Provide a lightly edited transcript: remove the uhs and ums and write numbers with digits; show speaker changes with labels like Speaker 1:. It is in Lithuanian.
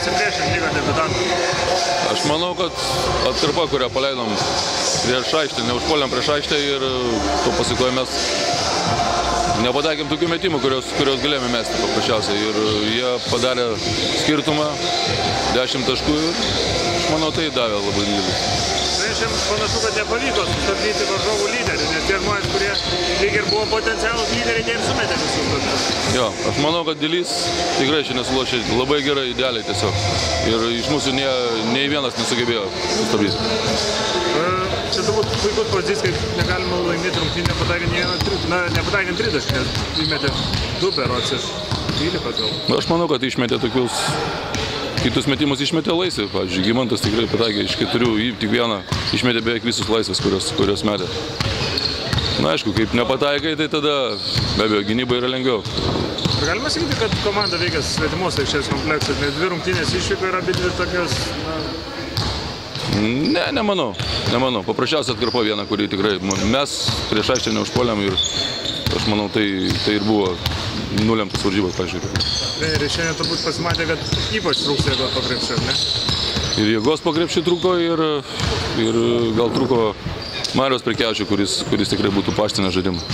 Speaker 1: pasipriešinti lygą debiutantų?
Speaker 2: Aš manau, kad atkarpa, kurią paleidom prieš aikštę, neužpuolėm prieš aikštę ir to pasikoje mes nepataikėm tokių metimų, kurios galėjome mesti paprasčiausiai. Ir jie padarė skirtumą 10 taškų ir aš manau, tai davė labai didelis.
Speaker 1: Šiandien panašu, kad nepavyko sustabdyti varžovų lyderių, nes tie žmonės, kurie lyg ir buvo potencialūs lyderiai, tie ir sumetė visus taškus.
Speaker 2: Jo, aš manau, kad Dilys tikrai šiandien sulošė labai gerai, idealiai tiesiog. Ir iš mūsų nei vienas nesugebėjo sustabdyti.
Speaker 1: Čia turbūt puikus pavyzdys, kaip negalima laimėti rungtynę, nepataikant 3 taškų, nes įmetė 2 berods iš 12 gal.
Speaker 2: Aš manau, kad išmetė kitus metimus išmetė laisvai. Pavyzdžiui, Gymantas tikrai pataikė iš 4, tik vieną išmetė beveik visus laisvės, kurios metė. Na, aišku, kaip nepataikai, tai tada be abejo gynyba yra lengviau.
Speaker 1: Ar galima sakyti, kad komanda veikia svetimos aikštės kompleksas, nes 2 rungtynės išvyko yra abidvi tokios...
Speaker 2: Ne, nemanau. Paprasčiausia atkarpa viena, kurį tikrai mes prieš aikštę neužpuolėm ir aš manau, tai ir buvo nulemtas varžybos, pažiūrėjau.
Speaker 1: Treneriai šiandien turbūt pasimatė, kad ypač trūks jėgos po krepšio, ne?
Speaker 2: Ir jėgos po krepšio trūko ir gal trūko Mariaus Prekevičiaus, kuris tikrai būtų paaštrinęs žaidimą.